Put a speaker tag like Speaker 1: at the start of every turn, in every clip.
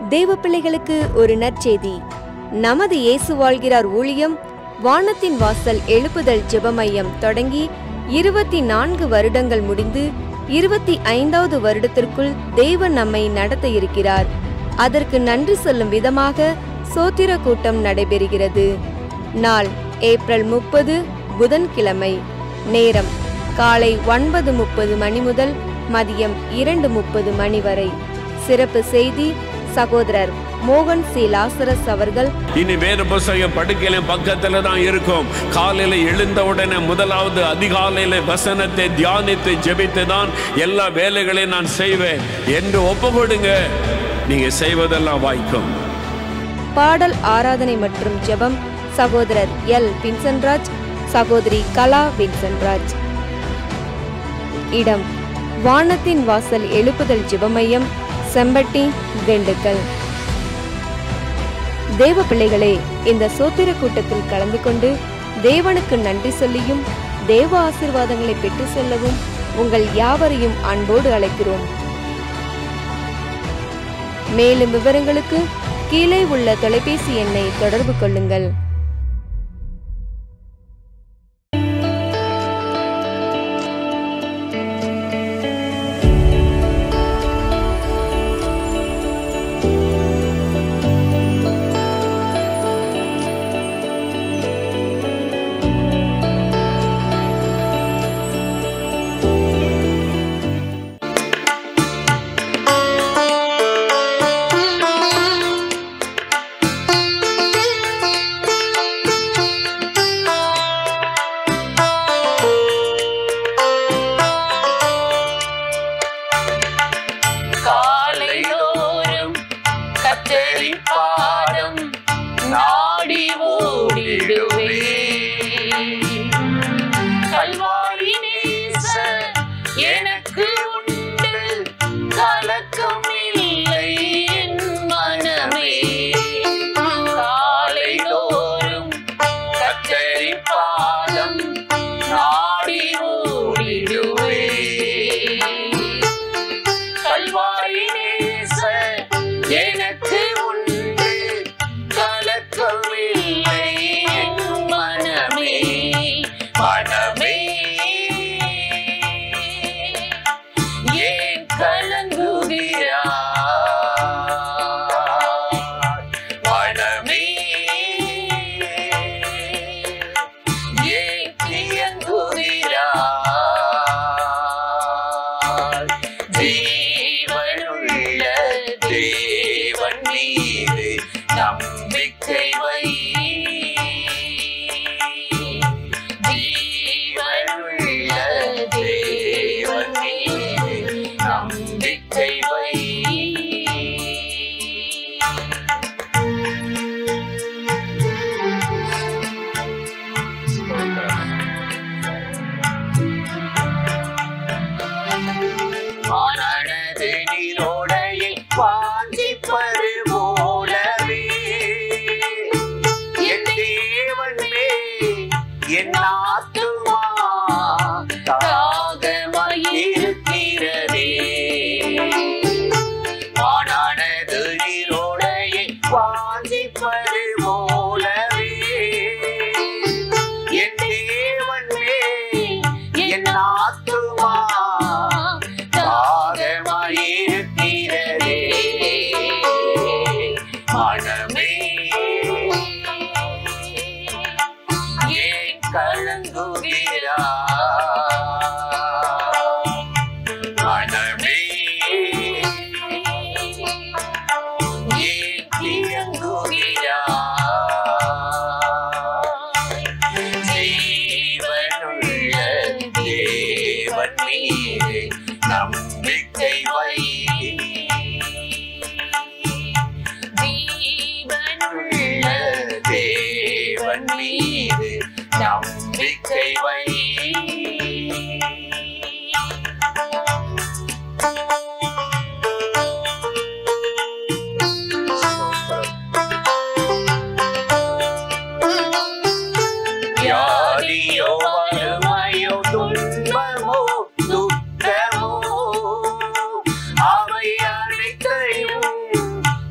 Speaker 1: தேவ பிள்ளைகளுக்கு ஒரு நற்செய்தி. நமது இயேசு வாழ்கிறார் ஊழியம் வானத்தின் வாசல் எழுப்புதல் ஜெப மையம் தொடங்கி 24 வருடங்கள் முடிந்து 25வது வருடத்திற்குள் தேவன் நம்மை நடத்த இருக்கிறார். அதற்கு நன்றி சொல்லும் விதமாக சோத்திர கூட்டம் நடைபெறுகிறது. நாள் ஏப்ரல் 30 புதன்கிழமை. நேரம் காலை 9:30 மணி முதல் மதியம் 2:30 மணி வரை. சிறப்பு செய்தி சகோதரர் மோகன் சி லாசரஸ் அவர்கள்.
Speaker 2: இனி வேறு புத்தகம் படுக்கையில பக்கத்துல தான் இருக்கும். காலையில எழுந்த உடனே முதலாவது அதிகாலையில வசனத்தை தியானித்து ஜெபித்து தான் எல்லா வேலைகளையும் நான் செய்வேன் என்று ஒப்பு கொடுங்க. நீங்க செய்வதெல்லாம் வாய்க்கும்.
Speaker 1: பாடல் ஆராதனை மற்றும் ஜெபம் சகோதரர் எல் வின்சென்ட்ராஜ், சகோதரி கலா வின்சென்ட்ராஜ். இடம் வானத்தின் வாசல் எழுப்புதல் ஜெப மையம், செம்பட்டி, திண்டுக்கல். தேவ பிள்ளைகளே, இந்த சோத்திர கூட்டத்தில் கலந்து கொண்டு தேவனுக்கு நன்றி சொல்லியும் தேவ ஆசீர்வாதங்களை பெற்று செல்லவும் உங்கள் யாவரையும் அன்போடு அழைக்கிறோம். மேலும் விவரங்களுக்கு கீழே உள்ள தொலைபேசி எண்ணை தொடர்பு கொள்ளுங்கள்.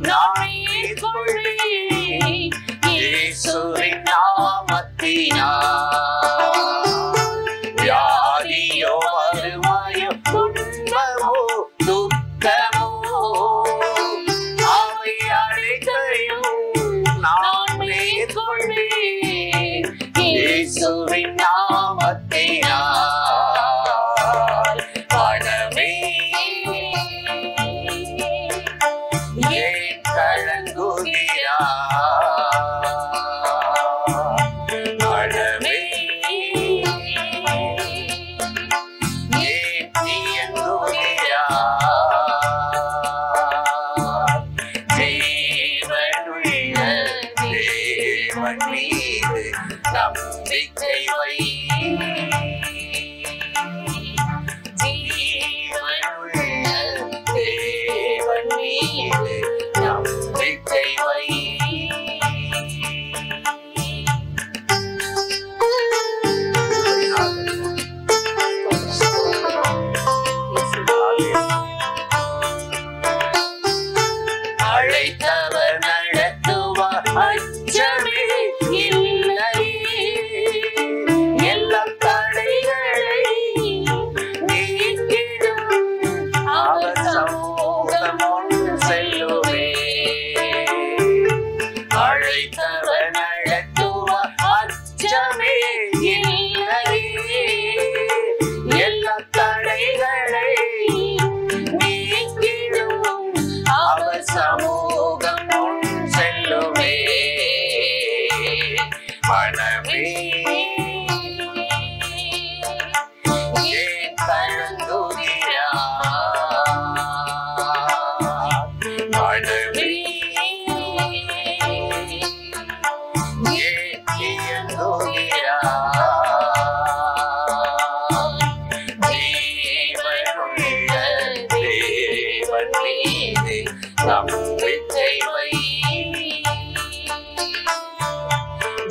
Speaker 3: No! ஏன் கலங்குகிறாய்? மனமே ஏன் இயங்குகிறாய்? ஜீவனுள்ள தேவன் மீது நம்பிக்கை வை. அழைத்தவர் நடத்துவார், அச்சமே இல்லை. எல்லா தடைகளை நீக்கிடும் அவர் சமூகம் முன் செல்லுவே. அழைத்தவர் நடத்துவார், அச்சமே இல்லை. எல்லா தடைகளை நீக்கிடும் அவர் சமூகம் முன் செல்லுவே. மனமே ஏன் கலங்குகிறாய்? மனமே ஏன் இயங்குகிறாய்? ஜீவனுள்ள தேவன் மீது நம்பிக்கை வை.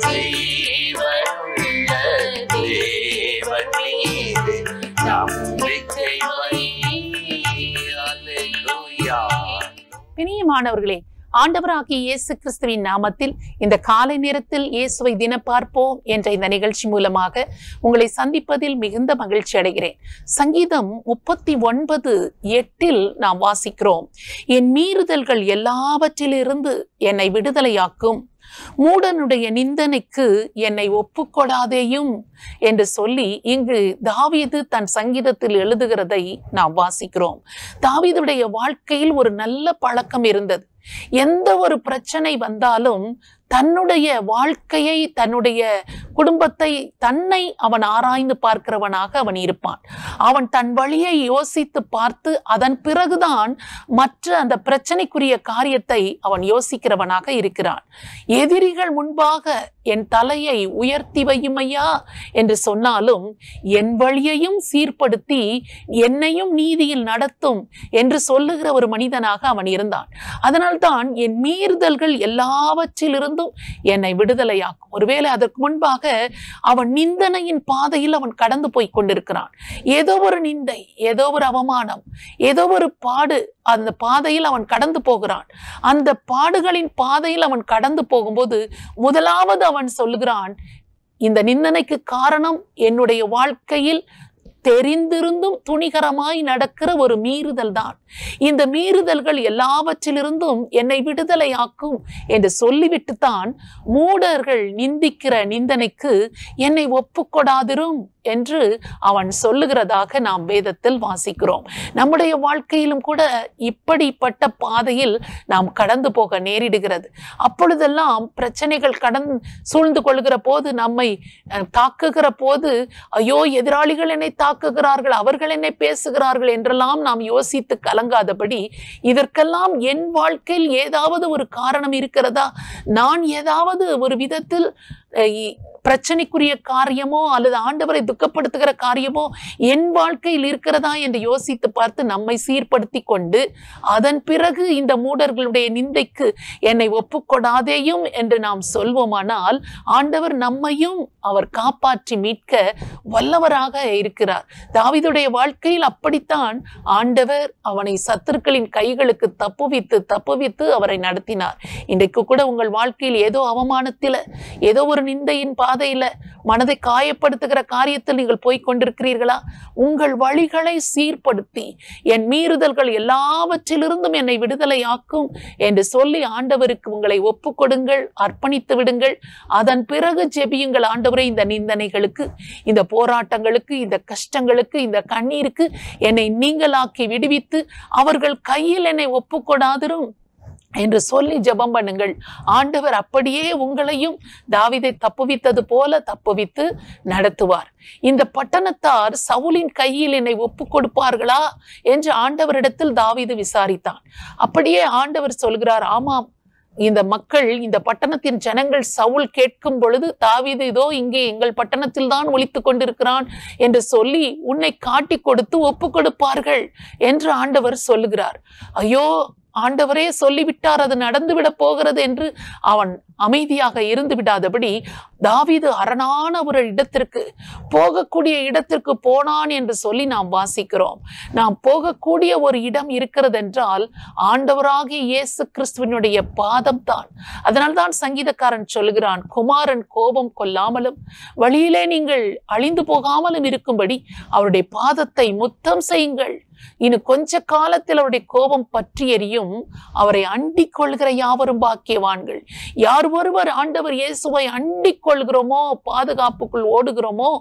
Speaker 3: ஜீவனுள்ள தேவன் மீது நம்பிக்கை வை. அல்லேலூயா.
Speaker 4: பிரியமானவர்களே, ஆண்டவராகிய இயேசு கிறிஸ்துவின் நாமத்தில் இந்த காலை நேரத்தில் இயேசுவை தினம் பார்ப்போம் என்ற இந்த நிகழ்ச்சி மூலமாக உங்களை சந்திப்பதில் மிகுந்த மகிழ்ச்சி அடைகிறேன். சங்கீதம் 39:8 நாம் வாசிக்கிறோம், என் மீறுதல்கள் எல்லாவற்றிலிருந்து என்னை விடுதலையாக்கும், மூடனுடைய நிந்தனைக்கு என்னை ஒப்புக்கொடாதேயும் என்று சொல்லி இங்கு தாவீது தன் சங்கீதத்தில் எழுதுகிறதை நாம் வாசிக்கிறோம். தாவீதுடைய வாழ்க்கையில் ஒரு நல்ல பழக்கம் இருந்தது. எந்த ஒரு பிரச்சனை வந்தாலும் தன்னுடைய வாழ்க்கையை, தன்னுடைய குடும்பத்தை, தன்னை அவன் ஆராய்ந்து பார்க்கிறவனாக அவன் இருப்பான். அவன் தன் வழியை யோசித்து பார்த்து அதன் பிறகுதான் மற்ற அந்த பிரச்சனைக்குரிய காரியத்தை அவன் யோசிக்கிறவனாக இருக்கிறான். எதிரிகள் முன்பாக என் தலையை உயர்த்தி வையுமையா என்று சொன்னாலும் என் வழியையும் சீர்படுத்தி என்னையும் நீதியில் நடத்தும் என்று சொல்லுகிற ஒரு மனிதனாக அவன் இருந்தான். அதனால்தான் என் மீறுதல்கள் எல்லாவற்றிலிருந்தும் என்னை விடுதலையாக்கும். ஒருவேளை அதற்கு முன்பாக அவன் நிந்தனையின் பாதையில் அவன் கடந்து போய் கொண்டிருக்கிறான். ஏதோ ஒரு நிந்தை, ஏதோ ஒரு அவமானம், ஏதோ ஒரு பாடு, அந்த பாதையில் அவன் கடந்து போகிறான். அந்த பாடுகளின் பாதையில் அவன் கடந்து போகும்போது முதலாவது அவன் சொல்லுகிறான், இந்த நிந்தனைக்கு காரணம் என்னுடைய வாழ்க்கையில் தெரிந்திருந்தும் துணிகரமாய் நடக்கிற ஒரு மீறுதல் தான். இந்த மீறுதல்கள் எல்லாவற்றிலிருந்தும் என்னை விடுதலையாக்கும் என்று சொல்லிவிட்டுத்தான் மூடர்கள் நிந்திக்கிற நிந்தனைக்கு என்னை ஒப்புக்கொடாதிரும் என்று அவன் சொல்லுகிறதாக நாம் வேதத்தில் வாசிக்கிறோம். நம்முடைய வாழ்க்கையிலும் கூட இப்படிப்பட்ட பாதையில் நாம் கடந்து போக நேரிடுகிறது. அப்பொழுதெல்லாம் பிரச்சனைகள் சூழ்ந்து கொள்கிற போது, நம்மை தாக்குகிற போது, ஐயோ எதிராளிகள் என்னை தாக்குகிறார்கள், அவர்கள் என்னை பேசுகிறார்கள் என்றெல்லாம் நாம் யோசித்து கலங்காதபடி, இதற்கெல்லாம் என் வாழ்க்கையில் ஏதாவது ஒரு காரணம் இருக்கிறதா, நான் ஏதாவது ஒரு விதத்தில் பிரச்சனைக்குரிய காரியமோ அல்லது ஆண்டவரை துக்கப்படுத்துகிற காரியமோ என் வாழ்க்கையில் இருக்கிறதா என்று யோசித்து பார்த்து நம்மை சீர்படுத்தி கொண்டு அதன் பிறகு இந்த மூடர்களுடைய நிந்தைக்கு என்னை ஒப்புக்கொடாதேயும் என்று நாம் சொல்வோமானால் ஆண்டவர் நம்மையும் அவர் காப்பாற்றி மீட்க வல்லவராக இருக்கிறார். தாவீதுடைய வாழ்க்கையில் அப்படித்தான் ஆண்டவர் அவனை சத்துருக்களின் கைகளுக்கு தப்புவித்து அவரை நடத்தினார். இன்றைக்கு கூட உங்கள் வாழ்க்கையில் ஏதோ அவமானத்தில், ஏதோ ஒரு நிந்தையின் பாதையில, மனதை காயப்படுத்துகிற காரியத்தில் நீங்கள் போய் கொண்டிருக்கிறீர்களா? உங்கள் வழிகளை சீர்படுத்தி என் மீறுதல்கள் எல்லாவற்றிலிருந்தும் என்னை விடுதலையாக்கும் என்று சொல்லி ஆண்டவருக்கு உங்களை ஒப்புக்கொடுங்கள், அர்ப்பணித்து விடுங்கள். அதன் பிறகு ஜெபியுங்கள், ஆண்டவரே இந்த நிந்தனைகளுக்கு, இந்த போராட்டங்களுக்கு, இந்த கஷ்டங்களுக்கு, இந்த கண்ணீருக்கு என்னை நீங்களாக்கி விடுவித்து அவர்கள் கையில் என்னை ஒப்புக்கொடாதிரும் என்று சொல்லி ஜெபம் பண்ணுங்கள். ஆண்டவர் அப்படியே உங்களையும் தாவீதை தப்புவித்தது போல தப்புவித்து நடத்துவார். இந்த பட்டணத்தார் சவுலின் கையில் என்னை ஒப்பு கொடுப்பார்களா என்று ஆண்டவரிடத்தில் தாவீது விசாரித்தான். அப்படியே ஆண்டவர் சொல்கிறார், ஆமாம், இந்த மக்கள், இந்த பட்டணத்தின் ஜனங்கள் சவுல் கேட்கும் பொழுது தாவீது இதோ இங்கே எங்கள் பட்டணத்தில் தான் ஒலித்து கொண்டிருக்கிறான் என்று சொல்லி உன்னை காட்டி கொடுத்து ஒப்பு கொடுப்பார்கள் என்று ஆண்டவர் சொல்லுகிறார். ஐயோ, ஆண்டவரே சொல்லிவிட்டார், அது நடந்துவிட போகிறது என்று அவன் அமைதியாக இருந்து விடாதபடி தாவீது அரணான ஒரு இடத்திற்கு, போகக்கூடிய இடத்திற்கு போனான் என்று சொல்லி நாம் வாசிக்கிறோம். நாம் போகக்கூடிய ஒரு இடம் இருக்கிறது என்றால் ஆண்டவராகிய இயேசு கிறிஸ்துவினுடைய பாதம் தான். அதனால்தான் சங்கீதக்காரன் சொல்கிறான், குமாரன் கோபம் கொள்ளாமலும் வழியிலே நீங்கள் அழிந்து போகாமலும் இருக்கும்படி அவருடைய பாதத்தை முத்தம் செய்யுங்கள். இன்னும் கொஞ்ச காலத்தில் அவருடைய கோபம் பற்றி எரியும், அவரை அண்டிக் கொள்கிற யாவரும் பாக்கியவான்கள். யார் ஒருவர் ஆண்டவர் இயேசுவை அண்டிக் கொள்கிறோமோ, பாதுகாப்புக்குள் ஓடுகிறோமோ,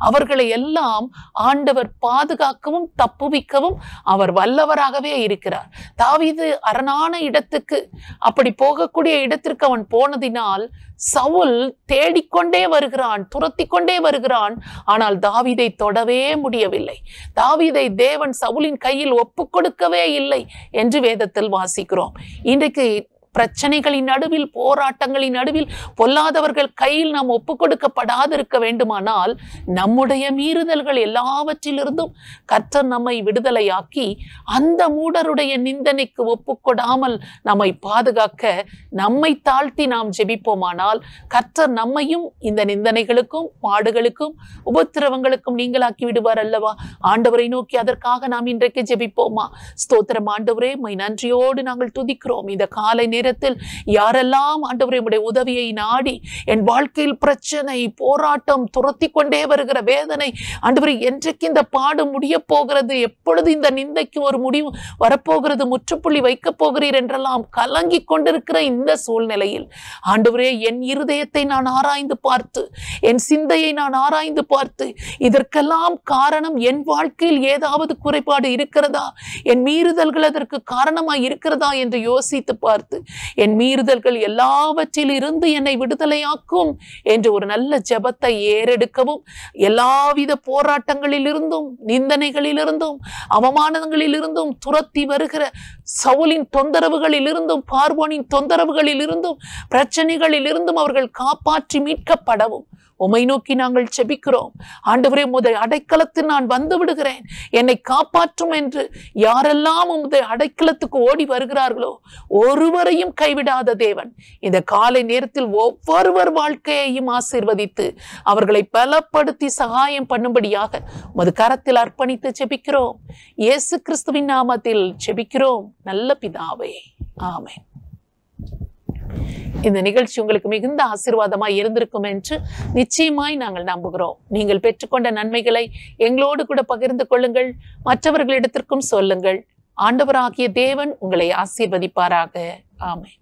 Speaker 4: அவர்களை எல்லாம் ஆண்டவர் பாதுகாக்கவும் தப்புவிக்கவும் அவர் வல்லவராகவே இருக்கிறார். தாவீது அரணான இடத்துக்கு, அப்படி போகக்கூடிய இடத்திற்கு அவன் போனதினால் சவுல் தேடிக்கொண்டே வருகிறான், துரத்தி கொண்டே வருகிறான். ஆனால் தாவீதை தொடவே முடியவில்லை. தாவீதை தேவன் சவுலின் கையில் ஒப்பு கொடுக்கவே இல்லை என்று வேதத்தில் வாசிக்கிறோம். இன்றைக்கு பிரச்சனைகளின் நடுவில், போராட்டங்களின் நடுவில், பொல்லாதவர்கள் கையில் நாம் ஒப்பு கொடுக்கப்படாதிருக்க வேண்டுமானால் நம்முடைய மீறுதல்கள் எல்லாவற்றிலிருந்தும் கர்த்தர் நம்மை விடுதலையாக்கி அந்த மூடருடைய நிந்தனைக்கு ஒப்புக்கொடாமல் நம்மை பாதுகாக்க நம்மை தாழ்த்தி நாம் ஜெபிப்போமானால் கர்த்தர் நம்மையும் இந்த நிந்தனைகளுக்கும் பாடுகளுக்கும் உபத்திரவங்களுக்கும் நீங்களாக்கி விடுவார் அல்லவா? ஆண்டவரை நோக்கி அதற்காக நாம் இன்றைக்கு ஜெபிப்போமா? ஸ்தோத்திரம் ஆண்டவரே, உம்மை நன்றியோடு நாங்கள் துதிக்கிறோம். இந்த காலை நேரத்தில் யாரெல்லாம் ஆண்டவரே உம்முடைய உதவியை நாடி என் வாழ்க்கையில் பிரச்சனை, போராட்டம், துரத்தி கொண்டே வருகிற வேதனை, ஆண்டவரே என்றைக்கு இந்த பாடு முடிய போகிறது, எப்பொழுது இந்த நிந்தைக்கு ஒரு முடிவு வரப்போகிறது, முற்றுப்புள்ளி வைக்க போகிறீர் என்றெல்லாம் கலங்கி கொண்டிருக்கிற இந்த சூழ்நிலையில் ஆண்டவரே என் இருதயத்தை நான் ஆராய்ந்து பார்த்து, என் சிந்தையை நான் ஆராய்ந்து பார்த்து, இதற்கெல்லாம் காரணம் என் வாழ்க்கையில் ஏதாவது குறைபாடு இருக்கிறதா, என் மீறுதல்கள் அதற்கு காரணமாய் இருக்கிறதா என்று யோசித்து பார்த்து என் மீறுதல்கள் எல்லாவற்றிலிருந்து என்னை விடுதலையாக்கும் என்று ஒரு நல்ல ஜெபத்தை ஏறெடுக்கவும், எல்லாவித போராட்டங்களிலிருந்தும், நிந்தனைகளிலிருந்தும், அவமானங்களிலிருந்தும், துரத்தி வருகிற சவுலின் தொந்தரவுகளிலிருந்தும், பார்வோனின் தொந்தரவுகளிலிருந்தும், பிரச்சனைகளிலிருந்தும் அவர்கள் காப்பாற்றி மீட்கப்படவும் உம்மை நோக்கி நாங்கள் ஜெபிக்கிறோம். ஆண்டவரே, உம்முடைய அடைக்கலத்தில் நான் வந்து விடுகிறேன், என்னை காப்பாற்றும் என்று யாரெல்லாம் உம்முடைய அடைக்கலத்துக்கு ஓடி வருகிறார்களோ ஒருவரையும் கைவிடாத தேவன் இந்த காலை நேரத்தில் ஒவ்வொருவர் வாழ்க்கையையும் ஆசீர்வதித்து அவர்களை பலப்படுத்தி சகாயம் பண்ணும்படியாக உமது கரத்தில் அர்ப்பணித்து ஜெபிக்கிறோம். இயேசு கிறிஸ்துவின் நாமத்தில் ஜெபிக்கிறோம் நல்ல பிதாவே, ஆமென். இந்த நிகழ்ச்சி உங்களுக்கு மிகுந்த ஆசீர்வாதமாய் இருந்திருக்கும் என்று நிச்சயமாய் நாங்கள் நம்புகிறோம். நீங்கள் பெற்றுக்கொண்ட நன்மைகளை எங்களோடு கூட பகிர்ந்து கொள்ளுங்கள், மற்றவர்களிடத்திற்கும் சொல்லுங்கள். ஆண்டவராகிய தேவன் உங்களை ஆசீர்வதிப்பாராக. ஆமென்.